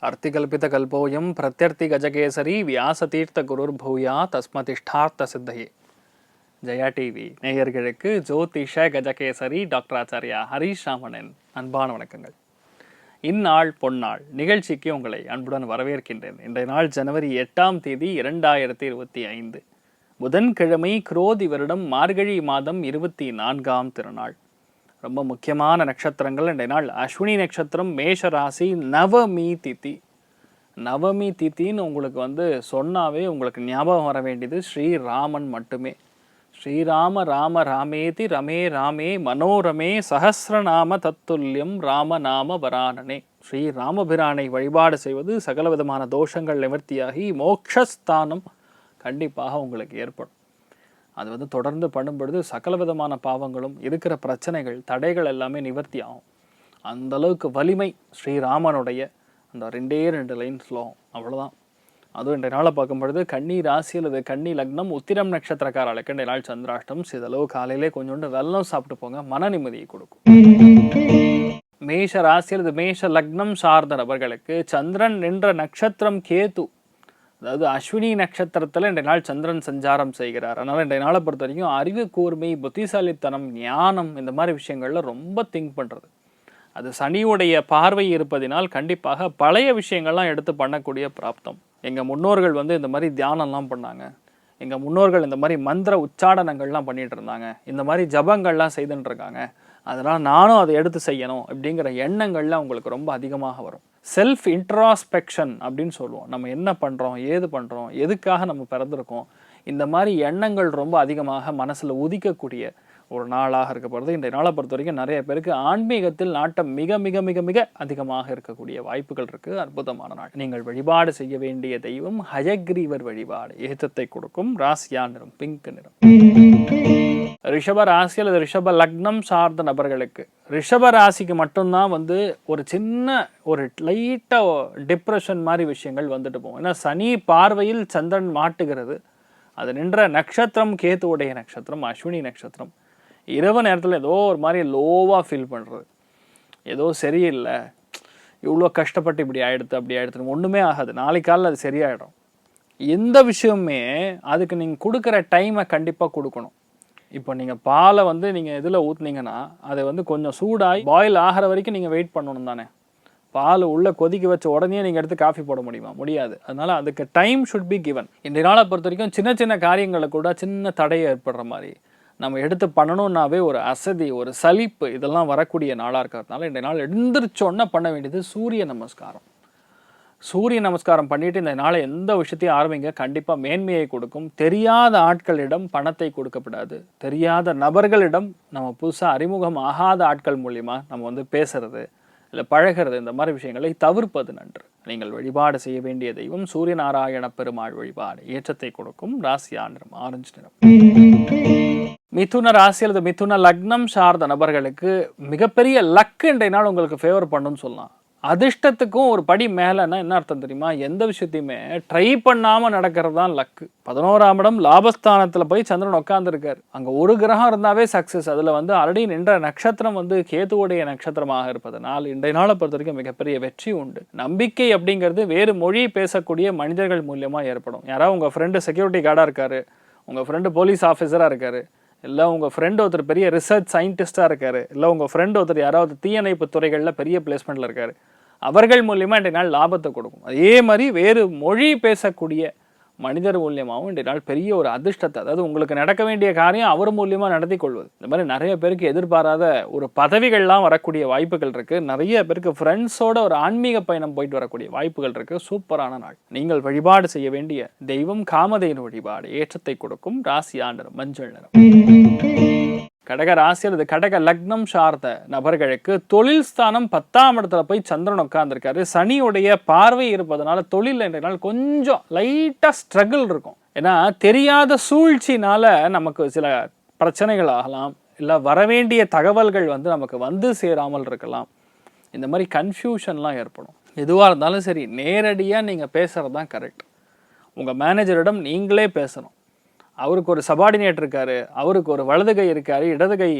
अर्तिकल्पितकल्पोऽयं प्रत्यर्थिगजकेसरी व्यासतीर्थगुरुर्भूया तस्मतिष्ठार्த்த சித்தையே. Jaya TV நேயர்களுக்கு ஜோதிஷ Gajakesari doctor Acharya Harish ராமனின் அன்பான வணக்கங்கள். இந்நாள் பொன்னாள் நிகழ்ச்சிக்கு உங்களை அன்புடன் வரவேற்கின்றேன். இன்றைய நாள் ஜனவரி 8ஆம் தேதி 2025 புதன்கிழமை, குரோதி வருடம் மார்கழி மாதம் 24ஆம் திருநாள். ரொம்ப முக்கியமான நட்சத்திரங்கள் இன்றைய நாள். அஸ்வினி நட்சத்திரம், மேஷ ராசி, நவமி திதி. நவமி தித்தின்னு உங்களுக்கு சொன்னாவே உங்களுக்கு ஞாபகம் வர வேண்டியது ஸ்ரீராமன் மட்டுமே. ஸ்ரீராம ராம ராமேதி ரமே ராமே மனோரமே சஹஸ்ரநாம தத்துல்யம் ராமநாம வரானனே. ஸ்ரீராமபிரானை வழிபாடு செய்வது சகல விதமான தோஷங்கள் நிவர்த்தியாகி மோக்ஷஸ்தானம் கண்டிப்பாக உங்களுக்கு ஏற்படும். அது தொடர்ந்து பண்ணும்பொழுது சகல விதமான பாவங்களும் இருக்கிற பிரச்சனைகள் தடைகள் எல்லாமே நிவர்த்தி ஆகும். அந்த அளவுக்கு வலிமை ஸ்ரீராமனுடைய அந்த 2 லைன் ஸ்லோகம், அவ்வளோதான். அதுவும் இன்றைய நாளை பார்க்கும்பொழுது கன்னி ராசி அல்லது கன்னி லக்னம், உத்திரம் நட்சத்திரக்காரர்களுக்கு இன்றைய நாள் சந்திராஷ்டம். சிதளவு காலையிலே கொஞ்சோண்டு வெல்லம் சாப்பிட்டு போங்க, மன நிம்மதியை கொடுக்கும். மேஷ ராசி அல்லது மேஷ லக்னம் சார்ந்த நபர்களுக்கு சந்திரன் நின்ற நட்சத்திரம் கேது, அதாவது அஸ்வினி நட்சத்திரத்தில் இன்றைய நாள் சந்திரன் சஞ்சாரம் செய்கிறார். அதனால் இன்றைய நாளை பொறுத்த வரைக்கும் அறிவு கூர்மை, புத்திசாலித்தனம், ஞானம், இந்த மாதிரி விஷயங்கள்ல ரொம்ப திங்க் பண்ணுறது. அது சனியுடைய பார்வை இருப்பதினால் கண்டிப்பாக பழைய விஷயங்கள்லாம் எடுத்து பண்ணக்கூடிய பிராப்தம். எங்கள் முன்னோர்கள் இந்த மாதிரி தியானம்லாம் பண்ணாங்க, எங்கள் முன்னோர்கள் இந்த மாதிரி மந்திர உச்சாடனங்கள்லாம் பண்ணிகிட்டு இருந்தாங்க, இந்த மாதிரி ஜபங்கள்லாம் செய்துட்டு இருக்காங்க, அதனால் நானும் அதை எடுத்து செய்யணும் அப்படிங்கிற எண்ணங்கள்லாம் உங்களுக்கு ரொம்ப அதிகமாக வரும். செல்ஃப் இன்ட்ராஸ்பெக்ஷன் அப்படின்னு சொல்லுவோம். நம்ம என்ன பண்ணுறோம், ஏது பண்ணுறோம், எதுக்காக நம்ம பிறந்திருக்கோம், இந்த மாதிரி எண்ணங்கள் ரொம்ப அதிகமாக மனசில் உதிக்கக்கூடிய ஒரு நாளாக இருக்கப்படுறது. இன்றைய நாளை பொறுத்த வரைக்கும் நிறைய பேருக்கு ஆன்மீகத்தில் நாட்டம் மிக மிக மிக மிக அதிகமாக இருக்கக்கூடிய வாய்ப்புகள் இருக்குது. அற்புதமான நாள். நீங்கள் வழிபாடு செய்ய வேண்டிய தெய்வம் ஹயக்ரீவர் வழிபாடு. ஏற்றத்தை கொடுக்கும். ராசியா நிறம் பிங்க் நிறம். ரிஷப ராசி அல்லது ரிஷப லக்னம் சார்ந்த நபர்களுக்கு, ரிஷப ராசிக்கு மட்டும்தான் ஒரு சின்ன ஒரு லைட்டாக டிப்ரெஷன் மாதிரி விஷயங்கள் வந்துட்டு போகும். ஏன்னா சனி பார்வையில் சந்திரன் மாட்டுகிறது. அது நின்ற நட்சத்திரம் கேதுவுடைய நட்சத்திரம் அஸ்வினி நட்சத்திரம். இரவு நேரத்தில் ஏதோ ஒரு மாதிரி லோவாக ஃபீல் பண்ணுறது, ஏதோ சரியில்லை, இவ்வளோ கஷ்டப்பட்டு இப்படி ஆகிடுது அப்படி ஆகிடுதுன்னு ஒன்றுமே ஆகாது. நாளைக்கு காலையில் அது சரியாயிடும். எந்த விஷயமே அதுக்கு நீங்கள் கொடுக்குற டைமை கண்டிப்பாக கொடுக்கணும். இப்போ நீங்கள் பாலை நீங்கள் இதில் ஊற்றுனீங்கன்னா அதை கொஞ்சம் சூடாகி பாயில் ஆகிற வரைக்கும் நீங்கள் வெயிட் பண்ணணும் தானே. பால் உள்ளே கொதிக்க வச்ச உடனே நீங்கள் எடுத்து காஃபி போட முடியுமா? முடியாது. அதனால் அதுக்கு டைம் ஷுட் பி கிவன். இன்றைய நாளை பொறுத்த வரைக்கும் சின்ன சின்ன காரியங்களை கூட சின்ன தடை ஏற்படுற மாதிரி நம்ம எடுத்து பண்ணணுன்னாவே ஒரு அசதி, ஒரு சலிப்பு, இதெல்லாம் வரக்கூடிய நாளாக இருக்கிறதுனால இன்றைய நாள் எழுந்திரிச்சோன்னா பண்ண வேண்டியது சூரிய நமஸ்காரம். சூரிய நமஸ்காரம் பண்ணிட்டு இந்த நாளை எந்த விஷயத்தையும் ஆரம்பிங்க, கண்டிப்பாக மேன்மையை கொடுக்கும். தெரியாத ஆட்களிடம் பணத்தை கொடுக்கப்படாது. தெரியாத நபர்களிடம் நம்ம புதுசாக அறிமுகம் ஆகாத ஆட்கள் மூலிமா நம்ம பேசுறது இல்லை பழகிறது, இந்த மாதிரி விஷயங்களை தவிர்ப்பது நன்று. நீங்கள் வழிபாடு செய்ய வேண்டிய தெய்வம் சூரிய நாராயண பெருமாள் வழிபாடு. ஏற்றத்தை கொடுக்கும். ராசியா நிறம் ஆரஞ்சு நிறம். மிதுன ராசி அல்லது மிதுன லக்னம் சார்ந்த நபர்களுக்கு மிகப்பெரிய லக்கு இன்றைய நாள் உங்களுக்கு ஃபேவர் பண்ணுன்னு சொல்லலாம். அதிர்ஷ்டத்துக்கும் ஒரு படி மேலேன்னா என்ன அர்த்தம் தெரியுமா? எந்த விஷயத்தையுமே ட்ரை பண்ணாமல் நடக்கிறது தான் லக்கு. 11ஆம் இடம் லாபஸ்தானத்தில் போய் சந்திரன் உட்காந்துருக்காரு. அங்கே ஒரு கிரகம் இருந்தாவே சக்ஸஸ். அதில் ஆல்ரெடி நின்ற நட்சத்திரம் கேதுவுடைய நட்சத்திரமாக இருப்பதனால் இன்றைய நாளை பொறுத்த வரைக்கும் மிகப்பெரிய வெற்றி உண்டு. நம்பிக்கை அப்படிங்கிறது வேறு மொழி பேசக்கூடிய மனிதர்கள் மூலியமாக ஏற்படும். யாராவது உங்கள் ஃப்ரெண்டு செக்யூரிட்டி கார்டாக இருக்காரு, உங்கள் ஃப்ரெண்டு போலீஸ் ஆஃபீஸராக இருக்காரு, இல்லை உங்கள் ஃப்ரெண்டு ஒருத்தர் பெரிய ரிசர்ச் சயின்டிஸ்டாக இருக்காரு, இல்லை உங்கள் ஃப்ரெண்டு ஒருத்தர் யாராவது தீயணைப்பு துறைகளில் பெரிய பிளேஸ்மெண்ட்டில் இருக்காரு, அவர்கள் மூலியமாக இன்றைய நாள் லாபத்தை கொடுக்கும். அதே மாதிரி வேறு மொழி பேசக்கூடிய மனிதர் மூலியமாகவும் இன்றைய நாள் பெரிய ஒரு அதிர்ஷ்டத்தை, அதாவது உங்களுக்கு நடக்க வேண்டிய காரியம் அவர் மூலியமாக நடத்தி கொள்வது. இந்த மாதிரி நிறைய பேருக்கு எதிர்பாராத ஒரு பதவிகள்லாம் வரக்கூடிய வாய்ப்புகள் இருக்குது. நிறைய பேருக்கு ஃப்ரெண்ட்ஸோட ஒரு ஆன்மீக பயணம் போயிட்டு வரக்கூடிய வாய்ப்புகள் இருக்குது. சூப்பரான நாள். நீங்கள் வழிபாடு செய்ய வேண்டிய தெய்வம் காமதேனு வழிபாடு. ஏற்றத்தை கொடுக்கும். ராசியா நிறம் மஞ்சள் நிறம். கடக ராசி அல்லது கடக லக்னம் சார்ந்த நபர்களுக்கு தொழில் ஸ்தானம் 10ஆம் இடத்துல போய் சந்திரன் உட்கார்ந்துருக்காரு. சனியுடைய பார்வை இருப்பதனால தொழில் என்ற நாள் கொஞ்சம் லைட்டாக ஸ்ட்ரகிள் இருக்கும். ஏன்னா தெரியாத சூழ்ச்சினால நமக்கு சில பிரச்சனைகள் ஆகலாம், இல்லை வரவேண்டிய தகவல்கள் நமக்கு சேராமல் இருக்கலாம். இந்த மாதிரி கன்ஃபியூஷன்லாம் ஏற்படும். எதுவாக இருந்தாலும் சரி நேரடியாக நீங்கள் பேசுகிறது தான் கரெக்ட். உங்கள் மேனேஜரிடம் நீங்களே பேசணும். அவருக்கு ஒரு சபார்டினேட் இருக்காரு, அவருக்கு ஒரு வலது கை இருக்காரு, இடது கை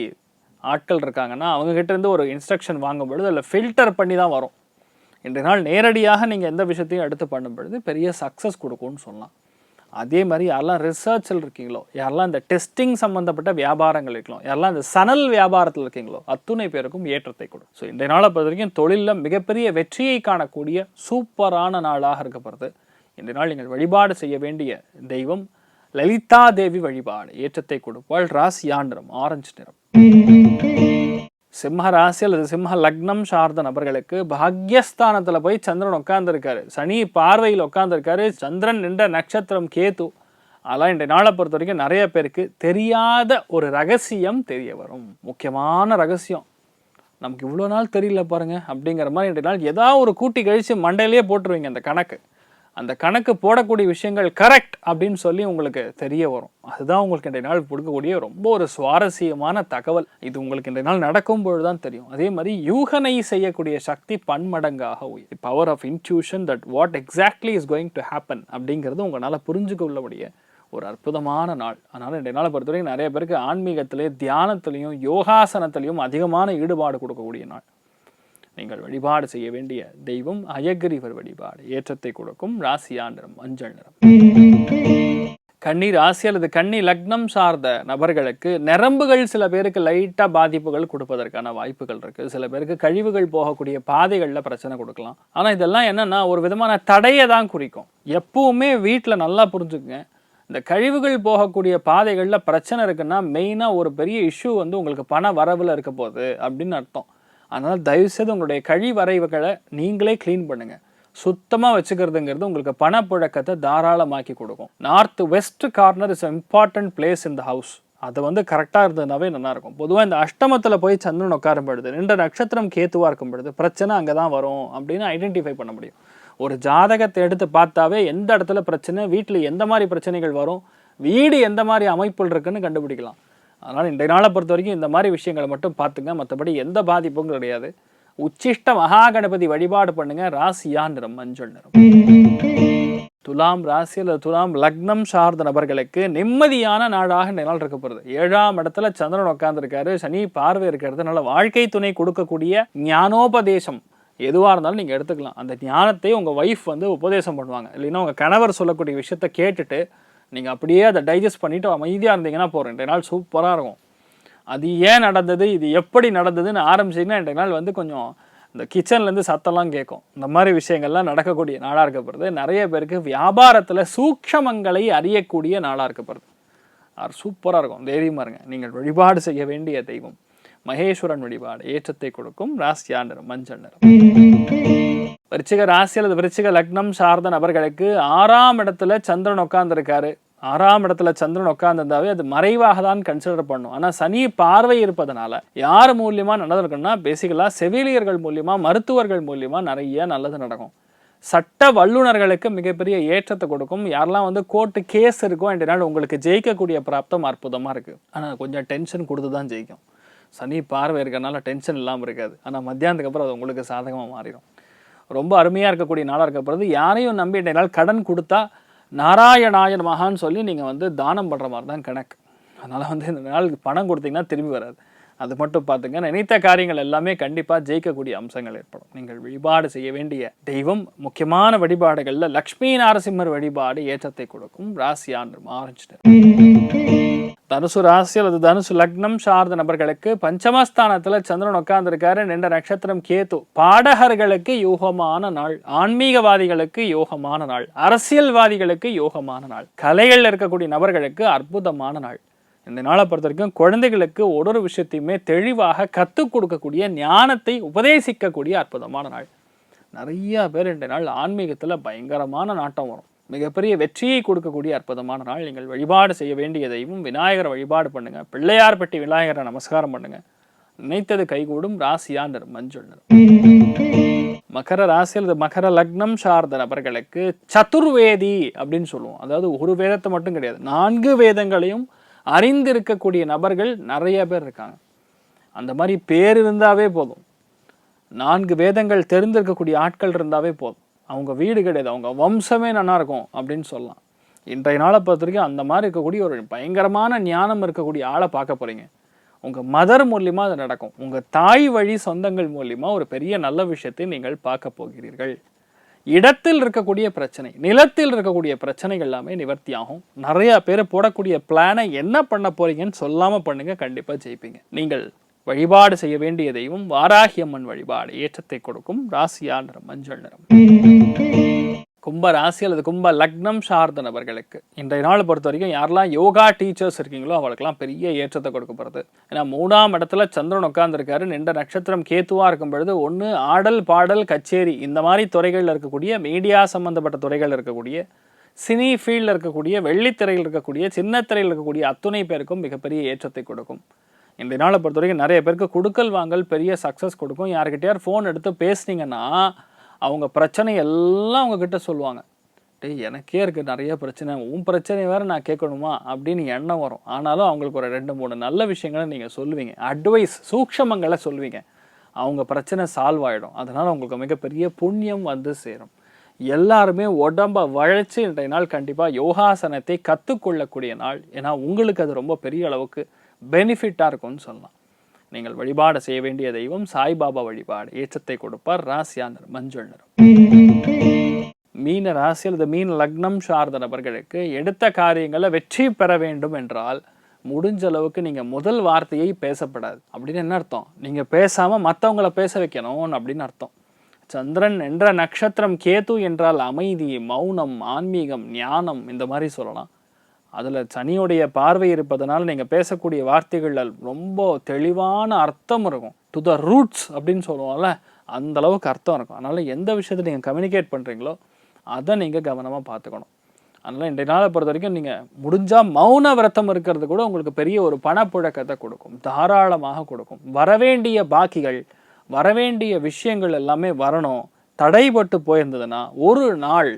ஆட்கள் இருக்காங்கன்னா அவங்க கிட்ட இருந்து ஒரு இன்ஸ்ட்ரக்ஷன் வாங்கும் பொழுது அதில் ஃபில்டர் பண்ணி தான் வரும். இன்றைய நாள் நேரடியாக நீங்கள் எந்த விஷயத்தையும் எடுத்து பண்ணும் பொழுது பெரிய சக்ஸஸ் கொடுக்கும்னு சொல்லலாம். அதே மாதிரி யாரெல்லாம் ரிசர்ச்சில் இருக்கீங்களோ, யாரெல்லாம் இந்த டெஸ்டிங் சம்மந்தப்பட்ட வியாபாரங்கள் இருக்கீங்களோ, யாரெல்லாம் இந்த சணல் வியாபாரத்தில் இருக்கீங்களோ, அத்துணை பேருக்கும் ஏற்றத்தை கொடுக்கும். ஸோ இன்றைய நாளை பொறுத்த வரைக்கும் தொழிலில் மிகப்பெரிய வெற்றியை காணக்கூடிய சூப்பரான நாளாக இருக்கப்படுது. இன்றைய நாள் நீங்கள் வழிபாடு செய்ய வேண்டிய தெய்வம் லலிதா தேவி வழிபாடு ஏற்றத்தை கொடுப்பாள். ராசி நிறம் ஆரஞ்சு நிறம். சிம்ம ராசி அல்லது சிம்ம லக்னம் சார்ந்த நபர்களுக்கு பாக்யஸ்தானத்தில் போய் சந்திரன் உட்கார்ந்துருக்காரு, சனி பார்வையில் உட்கார்ந்துருக்காரு, சந்திரன் நின்ற நட்சத்திரம் கேது. அதெல்லாம் இன்றைய நாளை பொறுத்த வரைக்கும் நிறைய பேருக்கு தெரியாத ஒரு ரகசியம் தெரிய வரும். முக்கியமான ரகசியம் நமக்கு இவ்வளோ நாள் தெரியல பாருங்க அப்படிங்கிற மாதிரி இன்றைய நாள் ஏதாவது ஒரு கூட்டி கழித்து மண்டையிலேயே போட்டுருவீங்க. அந்த கணக்கு அந்த கணக்கு போடக்கூடிய விஷயங்கள் கரெக்ட் அப்படின்னு சொல்லி உங்களுக்கு தெரிய வரும். அதுதான் உங்களுக்கு இன்றைய நாள் கொடுக்கக்கூடிய ரொம்ப ஒரு சுவாரஸ்யமான தகவல். இது உங்களுக்கு இன்றைய நாள் நடக்கும் பொழுதுதான் தெரியும். அதே மாதிரி யூகனை செய்யக்கூடிய சக்தி பன்மடங்காக உயரும். Power of intuition that what exactly is going to happen அப்படிங்கிறது உங்களால் புரிஞ்சுக்க உள்ளபடிய ஒரு அற்புதமான நாள். அதனால் இன்றைய நாளை பொறுத்தவரைக்கும் நிறைய பேருக்கு ஆன்மீகத்திலேயும் தியானத்திலையும் யோகாசனத்திலையும் அதிகமான ஈடுபாடு கொடுக்கக்கூடிய நாள். நீங்கள் வழிபாடு செய்ய வேண்டிய தெய்வம் அயகிரிவர் வழிபாடு ஏற்றத்தை கொடுக்கும். ராசியா நிறம் மஞ்சள் நிறம். கன்னி ராசி அல்லது கன்னி லக்னம் சார்ந்த நபர்களுக்கு நரம்புகள் சில பேருக்கு லைட்டாக பாதிப்புகள் கொடுப்பதற்கான வாய்ப்புகள் இருக்குது. சில பேருக்கு கழிவுகள் போகக்கூடிய பாதைகளில் பிரச்சனை கொடுக்கலாம். ஆனால் இதெல்லாம் என்னென்னா ஒரு விதமான தடையை தான் குறிக்கும். எப்பவுமே வீட்டில் நல்லா புரிஞ்சுக்குங்க, இந்த கழிவுகள் போகக்கூடிய பாதைகளில் பிரச்சனை இருக்குன்னா மெயினாக ஒரு பெரிய இஷ்யூ வந்து உங்களுக்கு பண வரவில் இருக்க போகுது அப்படின்னு அர்த்தம். அதனால் தயவுசெய்து உங்களுடைய கழிவறைவுகளை நீங்களே க்ளீன் பண்ணுங்கள். சுத்தமாக வச்சுக்கிறதுங்கிறது உங்களுக்கு பணப்புழக்கத்தை தாராளமாக்கி கொடுக்கும். North west corner is important place in the house. அதை வந்து கரெக்டாக இருந்ததுனாவே நல்லாயிருக்கும். பொதுவாக இந்த அஷ்டமத்தில் போய் சந்திரன் உட்காரும் பொழுது, நின்ற நட்சத்திரம் கேத்துவாக இருக்கும் பொழுது பிரச்சனை அங்கே தான் வரும் அப்படின்னு ஐடென்டிஃபை பண்ண முடியும். ஒரு ஜாதகத்தை எடுத்து பார்த்தாவே எந்த இடத்துல பிரச்சனை, வீட்டில் எந்த மாதிரி பிரச்சனைகள் வரும், வீடு எந்த மாதிரி அமைப்புகள் இருக்குன்னு கண்டுபிடிக்கலாம். அதனால் இன்றைய நாளை பொறுத்த வரைக்கும் இந்த மாதிரி விஷயங்களை மட்டும் பார்த்துங்க, மற்றபடி எந்த பாதிப்பும் கிடையாது. உச்சிஷ்ட மகா கணபதி வழிபாடு பண்ணுங்க. ராசியா நிறம் மஞ்சள் நிறம். துலாம் ராசி அல்லது துலாம் லக்னம் சார்ந்த நபர்களுக்கு நிம்மதியான நாளாக இந்த நாள் இருக்கப்படுது. 7ஆம் இடத்துல சந்திரன் உட்கார்ந்துருக்காரு, சனி பார்வை இருக்கிறதுனால வாழ்க்கை துணை கொடுக்கக்கூடிய ஞானோபதேசம் எதுவாக இருந்தாலும் நீங்கள் எடுத்துக்கலாம். அந்த ஞானத்தை உங்கள் ஒய்ஃப் வந்து உபதேசம் பண்ணுவாங்க. இல்லைன்னா உங்கள் கணவர் சொல்லக்கூடிய விஷயத்த கேட்டுட்டு நீங்கள் அப்படியே அதை டைஜஸ்ட் பண்ணிவிட்டு அமைதியாக இருந்தீங்கன்னா போகிறேன். இன்றைய நாள் சூப்பராக இருக்கும். அது ஏன் நடந்தது, இது எப்படி நடந்ததுன்னு ஆரம்பிச்சிங்கன்னா இன்றைய நாள் வந்து கொஞ்சம் இந்த கிச்சன்லேருந்து சத்தம்லாம் கேட்கும். இந்த மாதிரி விஷயங்கள்லாம் நடக்கக்கூடிய நாளாக இருக்கப்படுது. நிறைய பேருக்கு வியாபாரத்தில் சூக்ஷமங்களை அறியக்கூடிய நாளாக இருக்கப்படுது. அது சூப்பராக இருக்கும். தைரியமாக இருங்க. நீங்கள் வழிபாடு செய்ய வேண்டிய தெய்வம் மகேஸ்வரன் வழிபாடு ஏற்றத்தை கொடுக்கும். ராசியா நிறம் மஞ்சள் நிறம். விருச்சிக ராசி அல்லது விருச்சிக லக்னம் சார்ந்த நபர்களுக்கு 6ஆம் இடத்துல சந்திரன் உட்கார்ந்துருக்காரு. 6ஆம் இடத்துல சந்திரன் உட்கார்ந்துருந்தாவே அது மறைவாக தான் கன்சிடர் பண்ணும். ஆனால் சனி பார்வை இருப்பதனால யார் மூலியமாக நடந்திருக்குன்னா பேசிக்கலாக செவிலியர்கள் மூலியமாக, மருத்துவர்கள் மூலியமாக நிறைய நல்லது நடக்கும். சட்ட வல்லுநர்களுக்கு மிகப்பெரிய ஏற்றத்தை கொடுக்கும். யாரெல்லாம் வந்து கோர்ட்டு கேஸ் இருக்கோ இன்றைய நாள் உங்களுக்கு ஜெயிக்கக்கூடிய பிராப்தம் அற்புதமாக இருக்குது. ஆனால் கொஞ்சம் டென்ஷன் கொடுத்து தான் ஜெயிக்கும். சனி பார்வை இருக்கிறனால டென்ஷன் இல்லாமல் இருக்காது. ஆனால் மத்தியானத்துக்கு அப்புறம் அது உங்களுக்கு சாதகமாக மாறிடும். ரொம்ப அருமையாக இருக்கக்கூடிய நாளாக இருக்கப்படுறது. யாரையும் நம்பி இன்றைய நாள் கடன் கொடுத்தா நாராயணாய நமஹான்னு சொல்லி நீங்கள் வந்து தானம் பண்ணுற மாதிரி தான் கணக்கு. அதனால் வந்து இந்த நாள் பணம் கொடுத்தீங்கன்னா திரும்பி வராது. அது மட்டும் பார்த்துங்க. நினைத்த காரியங்கள் எல்லாமே கண்டிப்பாக ஜெயிக்கக்கூடிய அம்சங்கள் ஏற்படும். நீங்கள் வழிபாடு செய்ய வேண்டிய தெய்வம் முக்கியமான வழிபாடுகளில் லக்ஷ்மி நாரசிம்மர் வழிபாடு ஏற்றத்தை கொடுக்கும். ராசியா நிறம் ஆரஞ்சு நிறம். தனுசு ராசி அல்லது தனுசு லக்னம் சார்ந்த நபர்களுக்கு பஞ்சமஸ்தானத்தில் சந்திரன் உட்கார்ந்துருக்காரு. நின்ற நட்சத்திரம் கேது. பாடகர்களுக்கு யோகமான நாள், ஆன்மீகவாதிகளுக்கு யோகமான நாள், அரசியல்வாதிகளுக்கு யோகமான நாள், கலைகளில் இருக்கக்கூடிய நபர்களுக்கு அற்புதமான நாள். இந்த நாளை பொறுத்த வரைக்கும் குழந்தைகளுக்கு ஒரு விஷயத்தையுமே தெளிவாக கற்றுக் கொடுக்கக்கூடிய, ஞானத்தை உபதேசிக்கக்கூடிய அற்புதமான நாள். நிறைய பேர் இந்த நாள் ஆன்மீகத்தில் பயங்கரமான நாட்டம் வரும். மிகப்பெரிய வெற்றியை கொடுக்கக்கூடிய அற்புதமான நாள். நீங்கள் வழிபாடு செய்ய வேண்டிய தெய்வம் விநாயகரை வழிபாடு பண்ணுங்க. பிள்ளையார்பட்டி விநாயகரை நமஸ்காரம் பண்ணுங்க. நினைத்தது கைகூடும். ராசியா நிறம் மஞ்சள் நிறம். மகர ராசி அல்லது மகர லக்னம் சார்ந்த நபர்களுக்கு சதுர்வேதி அப்படின்னு சொல்லுவோம். அதாவது ஒரு வேதத்தை மட்டும் கிடையாது, 4 வேதங்களையும் அறிந்திருக்கக்கூடிய நபர்கள் நிறைய பேர் இருக்காங்க. அந்த மாதிரி பேர் இருந்தாவே போதும். 4 வேதங்கள் தெரிந்திருக்கக்கூடிய ஆட்கள் இருந்தாவே போதும். அவங்க வீடு கிடையாது, அவங்க வம்சமே நல்லா இருக்கும் அப்படின்னு சொல்லலாம். இன்றைய நாளை பொறுத்த வரைக்கும் அந்த மாதிரி இருக்கக்கூடிய ஒரு பயங்கரமான ஞானம் இருக்கக்கூடிய ஆளை பார்க்க போகிறீங்க. உங்கள் மதர் மூலியமாக அது நடக்கும். உங்கள் தாய் வழி சொந்தங்கள் மூலியமாக ஒரு பெரிய நல்ல விஷயத்தை நீங்கள் பார்க்க போகிறீர்கள். இடத்தில் இருக்கக்கூடிய பிரச்சனை, நிலத்தில் இருக்கக்கூடிய பிரச்சனைகள் எல்லாமே நிவர்த்தி ஆகும். நிறைய பேர் போடக்கூடிய பிளானை என்ன பண்ண போறீங்கன்னு சொல்லாம பண்ணுங்க, கண்டிப்பா ஜெயிப்பீங்க. நீங்கள் வழிபாடு செய்ய வேண்டிய தெய்வம் வாராகி அம்மன் வழிபாடு ஏற்றத்தை கொடுக்கும். ராசியா நிறம் மஞ்சள் நிறம். கும்ப ராசி அல்லது கும்ப லக்னம் சார்ந்த நபர்களுக்கு இன்றைய நாள் பொறுத்த வரைக்கும் யாரெல்லாம் யோகா டீச்சர்ஸ் இருக்கீங்களோ அவளுக்கெல்லாம் பெரிய ஏற்றத்தை கொடுக்க போகிறது. ஏன்னா 3ஆம் இடத்துல சந்திரன் உட்கார்ந்துருக்காரு. நின்ற நட்சத்திரம் கேத்துவாக இருக்கும் பொழுது ஒன்று ஆடல் பாடல் கச்சேரி இந்த மாதிரி துறைகளில் இருக்கக்கூடிய, மீடியா சம்பந்தப்பட்ட துறைகள் இருக்கக்கூடிய, சினி ஃபீல்டில் இருக்கக்கூடிய, வெள்ளித்திரையில் இருக்கக்கூடிய, சின்னத்திரையில் இருக்கக்கூடிய அத்துணை பேருக்கும் மிகப்பெரிய ஏற்றத்தை கொடுக்கும். இன்றைய நாளை பொறுத்த வரைக்கும் நிறைய பேருக்கு கொடுக்கல் வாங்கல் பெரிய சக்ஸஸ் கொடுக்கும். யாருக்கிட்டையார் ஃபோன் எடுத்து பேசுனீங்கன்னா அவங்க பிரச்சனை எல்லாம் அவங்கக்கிட்ட சொல்லுவாங்க. டேய் எனக்கே இருக்குது நிறைய பிரச்சனை, உன் பிரச்சனை வேறு நான் கேட்கணுமா அப்படின்னு எண்ணம் வரும். ஆனாலும் அவங்களுக்கு ஒரு 2-3 நல்ல விஷயங்களை நீங்கள் சொல்லுவீங்க, அட்வைஸ் சூக்ஷமங்களை சொல்லுவீங்க. அவங்க பிரச்சனை சால்வ் ஆகிடும். அதனால் உங்களுக்கு மிகப்பெரிய புண்ணியம் வந்து சேரும். எல்லாருமே உடம்பை வளைச்சு இன்றைய நாள் கண்டிப்பாக யோகாசனத்தை கற்றுக்கொள்ளக்கூடிய நாள். ஏன்னா உங்களுக்கு அது ரொம்ப பெரிய அளவுக்கு பெனிஃபிட்டாக இருக்கும்னு சொல்லலாம். நீங்கள் வழிபாடு செய்ய வேண்டிய தெய்வம் சாய்பாபா வழிபாடு ஏற்றத்தை கொடுப்பார். ராசியா நிறம் மஞ்சள் நிறம். மீன ராசி அல்லது மீன லக்னம் சார்ந்த நபர்களுக்கு எடுத்த காரியங்களை வெற்றி பெற வேண்டும் என்றால் முடிஞ்ச அளவுக்கு நீங்கள் முதல் வார்த்தையை பேசப்படாது. அப்படின்னு என்ன அர்த்தம்? நீங்கள் பேசாமல் மற்றவங்கள பேச வைக்கணும் அப்படின்னு அர்த்தம். சந்திரன் என்ற நட்சத்திரம், கேது என்றால் அமைதி, மௌனம், ஆன்மீகம், ஞானம் இந்த மாதிரி சொல்லலாம். அதில் சனியுடைய பார்வை இருப்பதனால நீங்கள் பேசக்கூடிய வார்த்தைகள் ரொம்ப தெளிவான அர்த்தம் இருக்கும். டு த ரூட்ஸ் அப்படின்னு சொல்லுவோம்ல, அந்த அளவுக்கு அர்த்தம் இருக்கும். அதனால் எந்த விஷயத்தை நீங்கள் கம்யூனிகேட் பண்ணுறீங்களோ அதை நீங்கள் கவனமாக பார்த்துக்கணும். அதனால் இன்றைய நாளை பொறுத்த வரைக்கும் நீங்கள் முடிஞ்சால் மௌன விரதம் இருக்கிறது கூட உங்களுக்கு பெரிய ஒரு பணப்புழக்கத்தை கொடுக்கும், தாராளமாக கொடுக்கும். வரவேண்டிய பாக்கிகள், வரவேண்டிய விஷயங்கள் எல்லாமே வரணும். தடைபட்டு போயிருந்ததுன்னா ஒரு நாள்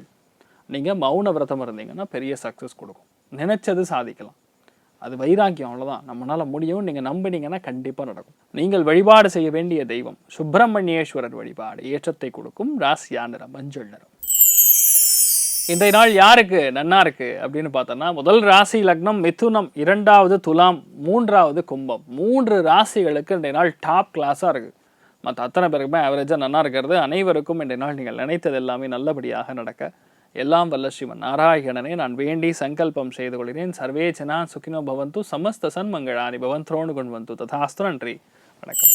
நீங்கள் மௌன விரதம் இருந்தீங்கன்னா பெரிய சக்ஸஸ் கொடுக்கும். நினைச்சது சாதிக்கலாம். அது வைராக்கியம், அவ்வளோதான். நம்மளால முடியும். நீங்கள் நம்பினீங்கன்னா கண்டிப்பாக நடக்கும். நீங்கள் வழிபாடு செய்ய வேண்டிய தெய்வம் சுப்பிரமணியேஸ்வரர் வழிபாடு ஏற்றத்தை கொடுக்கும். ராசியா நிறம் மஞ்சள் நிறம். இன்றைய நாள் யாருக்கு நன்னா இருக்கு அப்படின்னு பார்த்தோன்னா, முதல் ராசி லக்னம் மிதுனம், 2வது துலாம், 3வது கும்பம். 3 ராசிகளுக்கு இன்றைய நாள் டாப் கிளாஸாக இருக்குது. மற்ற அத்தனை பேருக்குமே ஆவரேஜாக நல்லா இருக்கிறது. அனைவருக்கும் இன்றைய நாள் நீங்கள் நினைத்தது எல்லாமே நல்லபடியாக நடக்க எல்லாம் வல்ல ஸ்ரீமன் நாராயணனே நான் வேண்டி சங்கல்பம் செய்து கொள்கிறேன். சர்வே ஜனா சுகினோ பவந்து, சமஸ்த சன்மங்களானி பவந்தோனு கொண்டு வந்து ததாஸ்து. நன்றி, வணக்கம்.